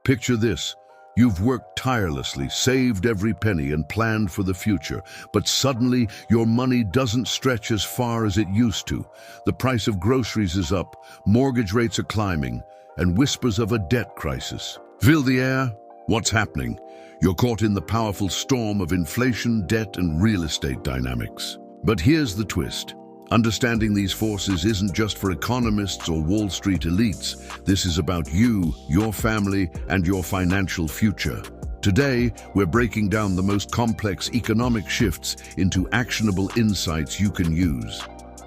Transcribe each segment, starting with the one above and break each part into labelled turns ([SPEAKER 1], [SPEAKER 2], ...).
[SPEAKER 1] Picture this. You've worked tirelessly, saved every penny and planned for the future, but suddenly your money doesn't stretch as far as it used to. The price of groceries is up, mortgage rates are climbing, and whispers of a debt crisis fill the air. What's happening? You're caught in the powerful storm of inflation, debt, and real estate dynamics. But here's the twist. Understanding these forces isn't just for economists or Wall Street elites. This is about you, your family, and your financial future. Today, we're breaking down the most complex economic shifts into actionable insights you can use.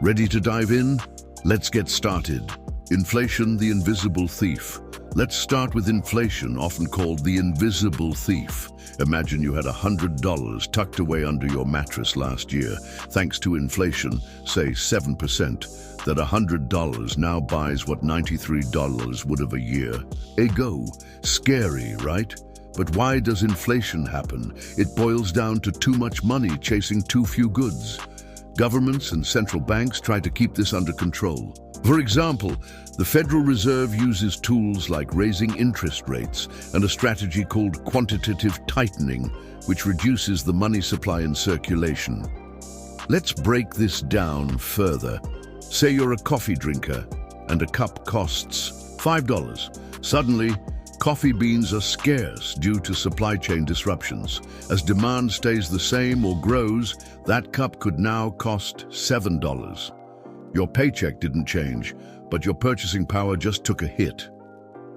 [SPEAKER 1] Ready to dive in? Let's get started. Inflation, the invisible thief. Let's start with inflation, often called the invisible thief. Imagine you had $100 tucked away under your mattress last year. Thanks to inflation, say 7%, that $100 now buys what $93 would have a year ago. Scary, right? But why does inflation happen? It boils down to too much money chasing too few goods. Governments and central banks try to keep this under control. For example, the Federal Reserve uses tools like raising interest rates and a strategy called quantitative tightening, which reduces the money supply in circulation. Let's break this down further. Say you're a coffee drinker and a cup costs $5. Suddenly, coffee beans are scarce due to supply chain disruptions. As demand stays the same or grows, that cup could now cost $7. Your paycheck didn't change, but your purchasing power just took a hit.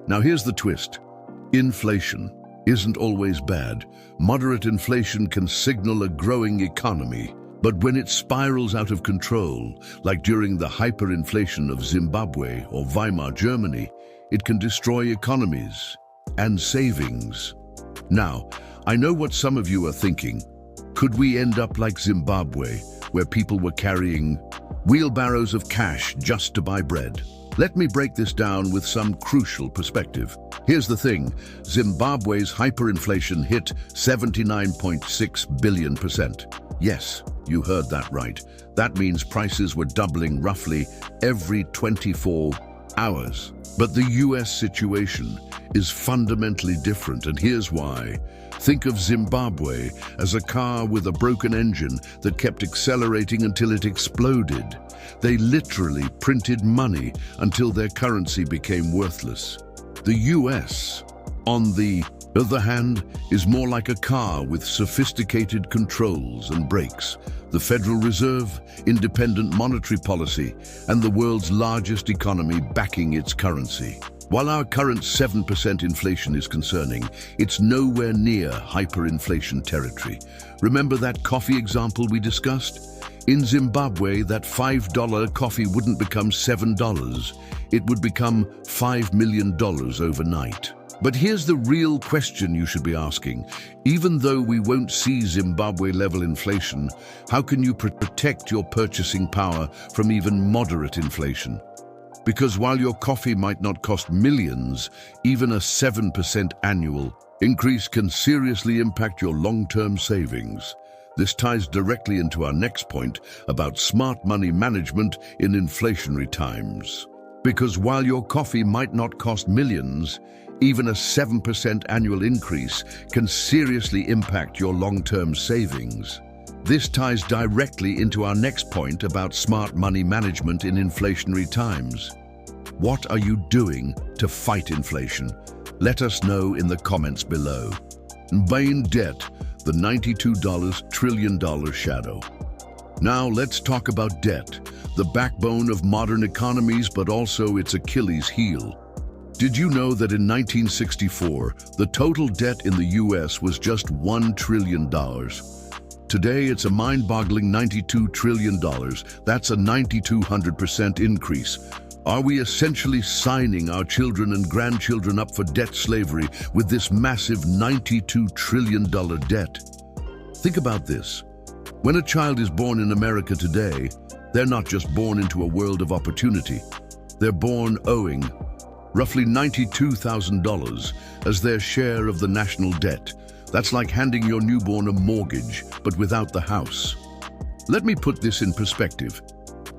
[SPEAKER 1] Now here's the twist. Inflation isn't always bad. Moderate inflation can signal a growing economy. But when it spirals out of control, like during the hyperinflation of Zimbabwe or Weimar Germany, it can destroy economies and savings. Now, I know what some of you are thinking. Could we end up like Zimbabwe, where people were carrying wheelbarrows of cash just to buy bread? Let me break this down with some crucial perspective. Here's the thing. Zimbabwe's hyperinflation hit 79.6 billion%. Yes, you heard that right. That means prices were doubling roughly every 24 hours. But the US situation is fundamentally different, and here's why. Think of Zimbabwe as a car with a broken engine that kept accelerating until it exploded. They literally printed money until their currency became worthless. The US, on the other hand, is more like a car with sophisticated controls and brakes. The Federal Reserve, independent monetary policy, and the world's largest economy backing its currency. While our current 7% inflation is concerning, it's nowhere near hyperinflation territory. Remember that coffee example we discussed? In Zimbabwe, that $5 coffee wouldn't become $7. It would become $5 million overnight. But here's the real question you should be asking. Even though we won't see Zimbabwe-level inflation, how can you protect your purchasing power from even moderate inflation? Because while your coffee might not cost millions, even a 7% annual increase can seriously impact your long-term savings. This ties directly into our next point about smart money management in inflationary times. Because while your coffee might not cost millions, even a 7% annual increase can seriously impact your long-term savings. This ties directly into our next point about smart money management in inflationary times. What are you doing to fight inflation? Let us know in the comments below. Buying debt, the $92 trillion shadow. Now let's talk about debt, the backbone of modern economies, but also its Achilles heel. Did you know that in 1964, the total debt in the US was just $1 trillion? Today, it's a mind-boggling $92 trillion. That's a 9,200% increase. Are we essentially signing our children and grandchildren up for debt slavery with this massive $92 trillion debt? Think about this. When a child is born in America today, they're not just born into a world of opportunity. They're born owing roughly $92,000 as their share of the national debt. That's like handing your newborn a mortgage, but without the house. Let me put this in perspective.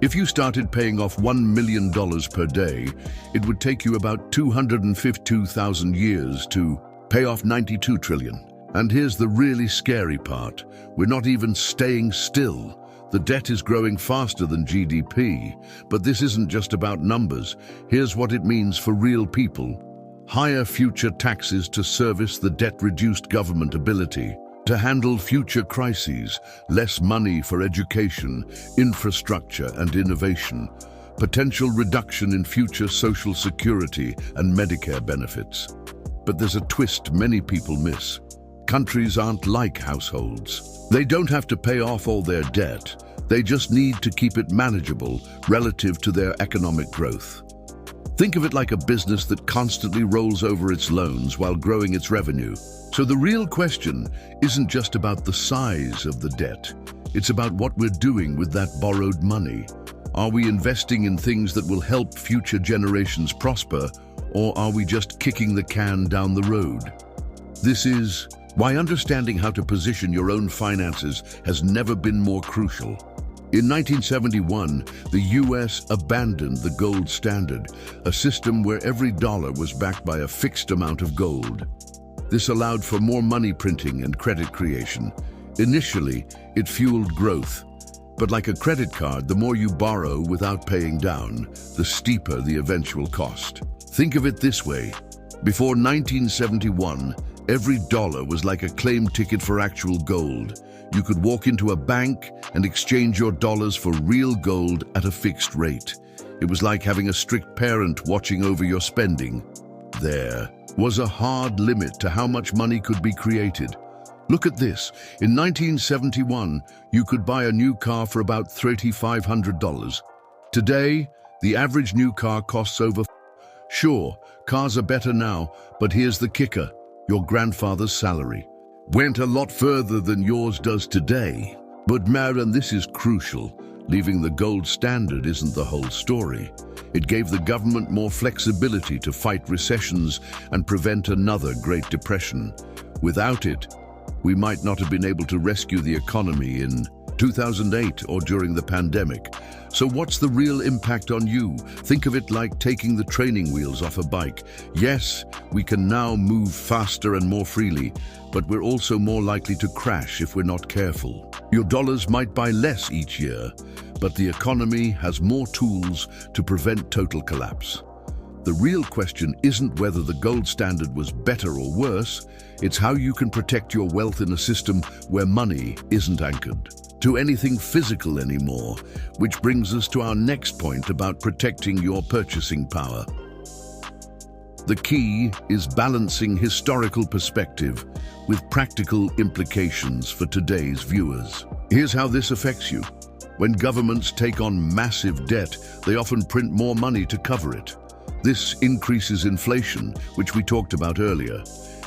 [SPEAKER 1] If you started paying off $1 million per day, it would take you about 252,000 years to pay off 92 trillion. And here's the really scary part. We're not even staying still. The debt is growing faster than GDP. But this isn't just about numbers. Here's what it means for real people. Higher future taxes to service the debt-reduced government ability to handle future crises, less money for education, infrastructure and innovation, potential reduction in future Social Security and Medicare benefits. But there's a twist many people miss. Countries aren't like households. They don't have to pay off all their debt. They just need to keep it manageable relative to their economic growth. Think of it like a business that constantly rolls over its loans while growing its revenue. So the real question isn't just about the size of the debt. It's about what we're doing with that borrowed money. Are we investing in things that will help future generations prosper, or are we just kicking the can down the road? This is why understanding how to position your own finances has never been more crucial. In 1971, the US abandoned the gold standard, a system where every dollar was backed by a fixed amount of gold. This allowed for more money printing and credit creation. Initially, it fueled growth. But like a credit card, the more you borrow without paying down, the steeper the eventual cost. Think of it this way. Before 1971, every dollar was like a claim ticket for actual gold. You could walk into a bank and exchange your dollars for real gold at a fixed rate. It was like having a strict parent watching over your spending. There was a hard limit to how much money could be created. Look at this. In 1971, you could buy a new car for about $3,500. Today, the average new car costs over. Sure, cars are better now, but here's the kicker. Your grandfather's salary went a lot further than yours does today. But and this is crucial, leaving the gold standard isn't the whole story. It gave the government more flexibility to fight recessions and prevent another Great Depression. Without it, we might not have been able to rescue the economy in 2008 or during the pandemic. So what's the real impact on you? Think of it like taking the training wheels off a bike. Yes, we can now move faster and more freely, but we're also more likely to crash if we're not careful. Your dollars might buy less each year, but the economy has more tools to prevent total collapse. The real question isn't whether the gold standard was better or worse, it's how you can protect your wealth in a system where money isn't anchored to anything physical anymore, which brings us to our next point about protecting your purchasing power. The key is balancing historical perspective with practical implications for today's viewers. Here's how this affects you. When governments take on massive debt, they often print more money to cover it. This increases inflation, which we talked about earlier.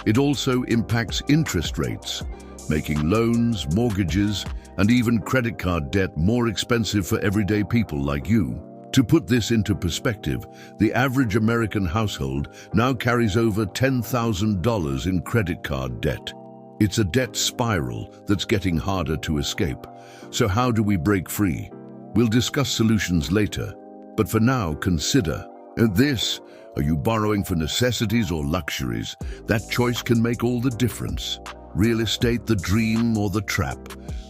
[SPEAKER 1] It also impacts interest rates, making loans, mortgages, and even credit card debt more expensive for everyday people like you. To put this into perspective, the average American household now carries over $10,000 in credit card debt. It's a debt spiral that's getting harder to escape. So how do we break free? We'll discuss solutions later, but for now, consider this. Are you borrowing for necessities or luxuries? That choice can make all the difference. Real estate, the dream or the trap?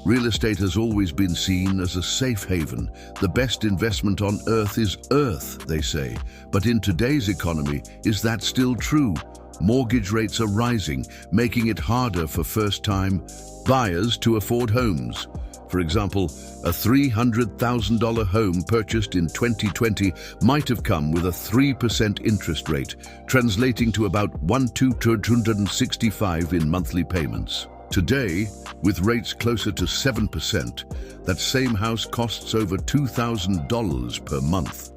[SPEAKER 1] Real estate has always been seen as a safe haven. The best investment on earth is earth, they say. But in today's economy, is that still true? Mortgage rates are rising, making it harder for first-time buyers to afford homes. For example, a $300,000 home purchased in 2020 might have come with a 3% interest rate, translating to about $1,265 in monthly payments. Today, with rates closer to 7%, that same house costs over $2,000 per month.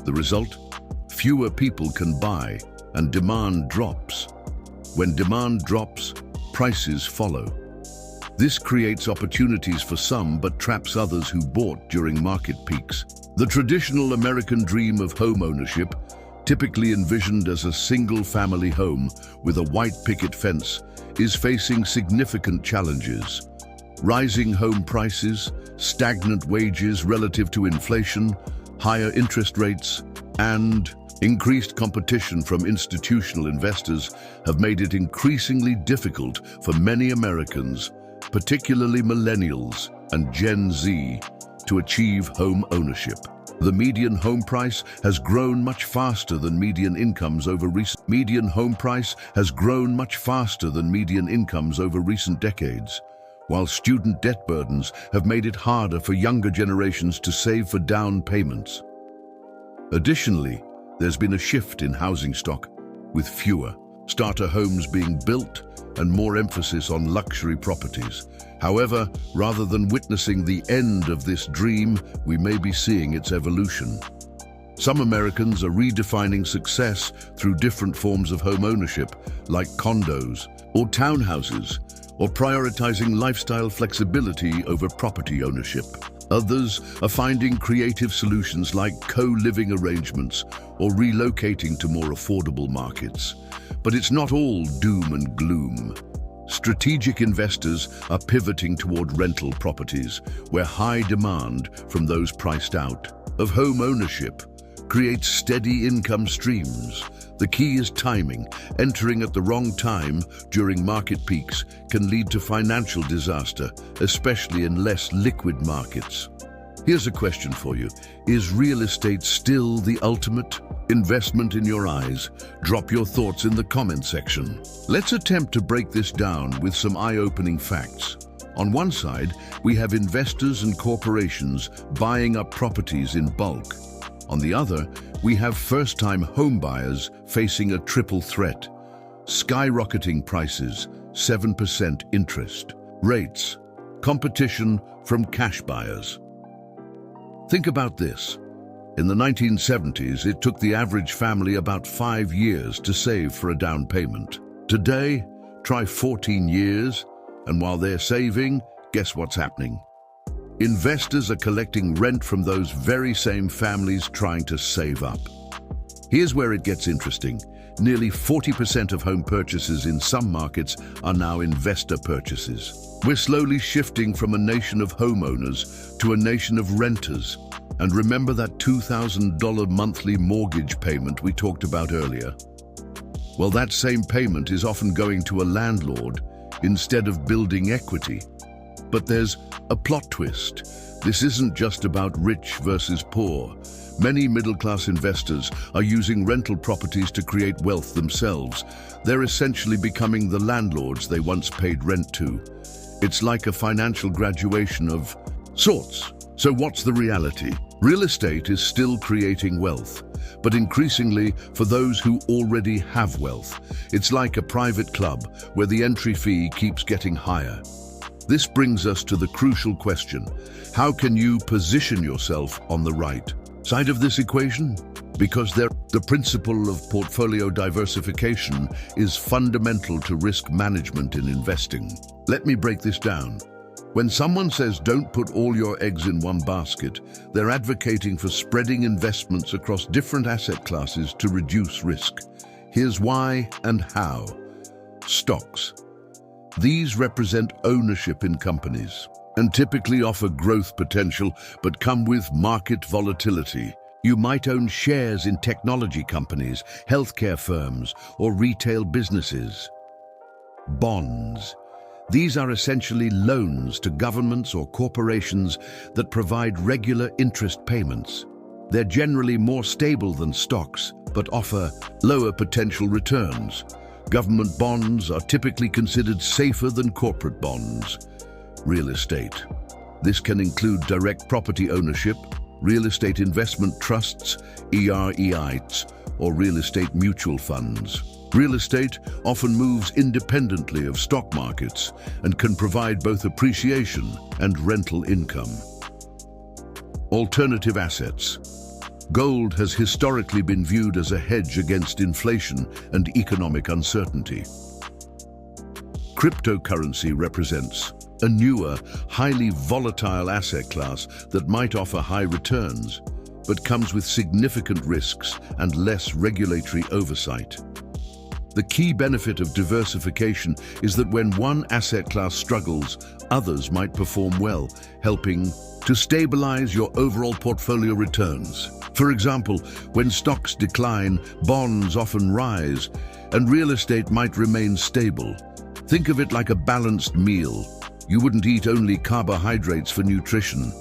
[SPEAKER 1] The result? Fewer people can buy, and demand drops. When demand drops, prices follow. This creates opportunities for some but traps others who bought during market peaks. The traditional American dream of home ownership, typically envisioned as a single-family home with a white picket fence, is facing significant challenges. Rising home prices, stagnant wages relative to inflation, higher interest rates, and increased competition from institutional investors have made it increasingly difficult for many Americans, particularly millennials and Gen Z, to achieve home ownership. The median home price has grown much faster than median incomes over recent decades, while student debt burdens have made it harder for younger generations to save for down payments. Additionally, there's been a shift in housing stock, with fewer starter homes being built and more emphasis on luxury properties. However, rather than witnessing the end of this dream, we may be seeing its evolution. Some Americans are redefining success through different forms of home ownership, like condos or townhouses, or prioritizing lifestyle flexibility over property ownership. Others are finding creative solutions like co-living arrangements or relocating to more affordable markets. But it's not all doom and gloom. Strategic investors are pivoting toward rental properties, where high demand from those priced out of home ownership creates steady income streams. The key is timing. Entering at the wrong time during market peaks can lead to financial disaster, especially in less liquid markets. Here's a question for you. Is real estate still the ultimate investment in your eyes? Drop your thoughts in the comment section. Let's attempt to break this down with some eye-opening facts. On one side, we have investors and corporations buying up properties in bulk. On the other, we have first-time home buyers facing a triple threat: skyrocketing prices, 7% interest rates, competition from cash buyers. Think about this. In the 1970s, it took the average family about 5 years to save for a down payment. Today, try 14 years, and while they're saving, guess what's happening? Investors are collecting rent from those very same families trying to save up. Here's where it gets interesting. Nearly 40% of home purchases in some markets are now investor purchases. We're slowly shifting from a nation of homeowners to a nation of renters. And remember that $2,000 monthly mortgage payment we talked about earlier? Well, that same payment is often going to a landlord instead of building equity. But there's a plot twist. This isn't just about rich versus poor. Many middle-class investors are using rental properties to create wealth themselves. They're essentially becoming the landlords they once paid rent to. It's like a financial graduation of sorts. So what's the reality? Real estate is still creating wealth, but increasingly for those who already have wealth. It's like a private club where the entry fee keeps getting higher. This brings us to the crucial question: how can you position yourself on the right side of this equation? Because the principle of portfolio diversification is fundamental to risk management in investing. Let me break this down. When someone says don't put all your eggs in one basket, they're advocating for spreading investments across different asset classes to reduce risk. Here's why and how. Stocks. These represent ownership in companies and typically offer growth potential, but come with market volatility. You might own shares in technology companies, healthcare firms, or retail businesses. Bonds. These are essentially loans to governments or corporations that provide regular interest payments. They're generally more stable than stocks, but offer lower potential returns. Government bonds are typically considered safer than corporate bonds. Real estate. This can include direct property ownership, real estate investment trusts, REITs, or real estate mutual funds. Real estate often moves independently of stock markets and can provide both appreciation and rental income. Alternative assets. Gold has historically been viewed as a hedge against inflation and economic uncertainty. Cryptocurrency represents a newer, highly volatile asset class that might offer high returns, but comes with significant risks and less regulatory oversight. The key benefit of diversification is that when one asset class struggles, others might perform well, helping to stabilize your overall portfolio returns. For example, when stocks decline, bonds often rise, and real estate might remain stable. Think of it like a balanced meal. You wouldn't eat only carbohydrates for nutrition.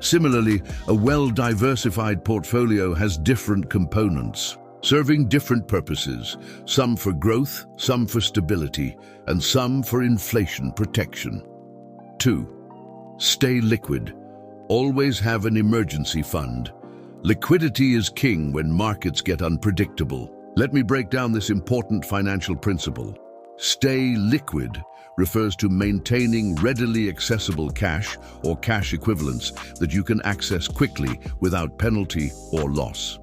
[SPEAKER 1] Similarly, a well-diversified portfolio has different components, serving different purposes, some for growth, some for stability, and some for inflation protection. 2. Stay liquid. Always have an emergency fund. Liquidity is king when markets get unpredictable. Let me break down this important financial principle. Stay liquid refers to maintaining readily accessible cash or cash equivalents that you can access quickly without penalty or loss.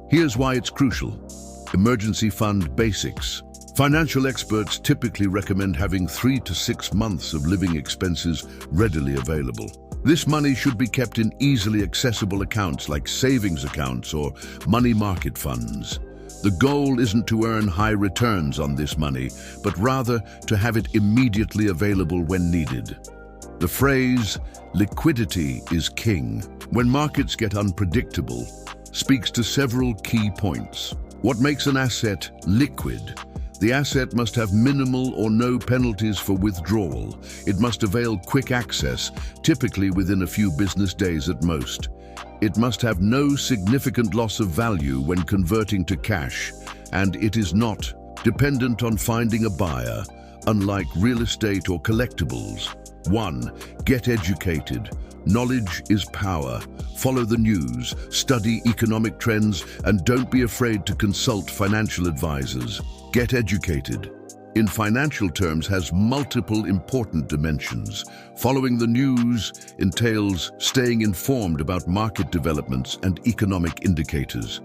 [SPEAKER 1] Here's why it's crucial. Emergency fund basics. Financial experts typically recommend having 3 to 6 months of living expenses readily available. This money should be kept in easily accessible accounts like savings accounts or money market funds. The goal isn't to earn high returns on this money, but rather to have it immediately available when needed. The phrase, liquidity is king, when markets get unpredictable, speaks to several key points. What makes an asset liquid? The asset must have minimal or no penalties for withdrawal. It must avail quick access, typically within a few business days at most. It must have no significant loss of value when converting to cash, and it is not dependent on finding a buyer, unlike real estate or collectibles. 1. Get educated. Knowledge is power. Follow the news, study economic trends, and don't be afraid to consult financial advisors. Get educated, in financial terms, has multiple important dimensions. Following the news entails staying informed about market developments and economic indicators.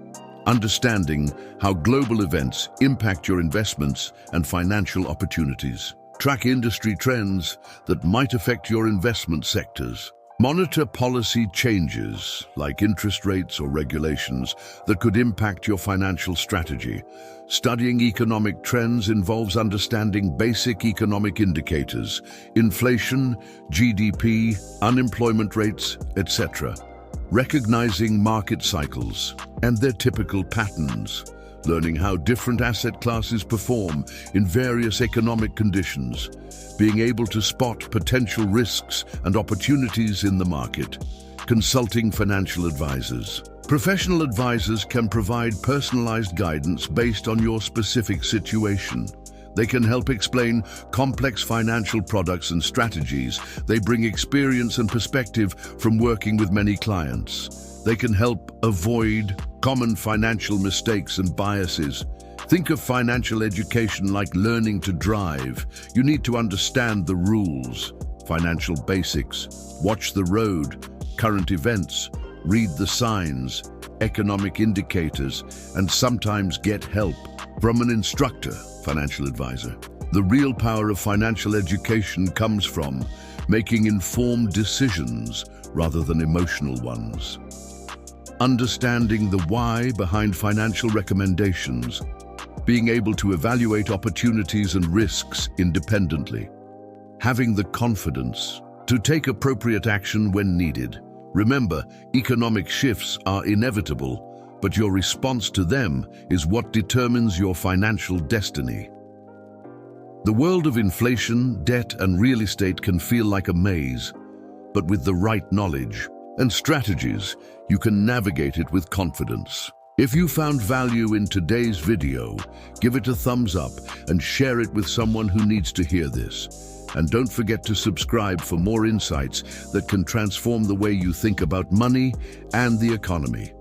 [SPEAKER 1] Understanding how global events impact your investments and financial opportunities. Track industry trends that might affect your investment sectors. Monitor policy changes, like interest rates or regulations, that could impact your financial strategy. Studying economic trends involves understanding basic economic indicators, inflation, GDP, unemployment rates, etc. Recognizing market cycles and their typical patterns. Learning how different asset classes perform in various economic conditions. Being able to spot potential risks and opportunities in the market. Consulting financial advisors. Professional advisors can provide personalized guidance based on your specific situation. They can help explain complex financial products and strategies. They bring experience and perspective from working with many clients. They can help avoid common financial mistakes and biases. Think of financial education like learning to drive. You need to understand the rules, financial basics, watch the road, current events, read the signs, economic indicators, and sometimes get help from an instructor, financial advisor. The real power of financial education comes from making informed decisions rather than emotional ones. Understanding the why behind financial recommendations. Being able to evaluate opportunities and risks independently. Having the confidence to take appropriate action when needed. Remember, economic shifts are inevitable, but your response to them is what determines your financial destiny. The world of inflation, debt, and real estate can feel like a maze, but with the right knowledge and strategies, you can navigate it with confidence. If you found value in today's video, give it a thumbs up and share it with someone who needs to hear this. And don't forget to subscribe for more insights that can transform the way you think about money and the economy.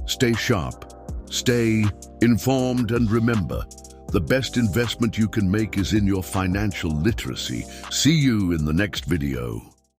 [SPEAKER 1] Stay sharp, stay informed, and remember, the best investment you can make is in your financial literacy. See you in the next video.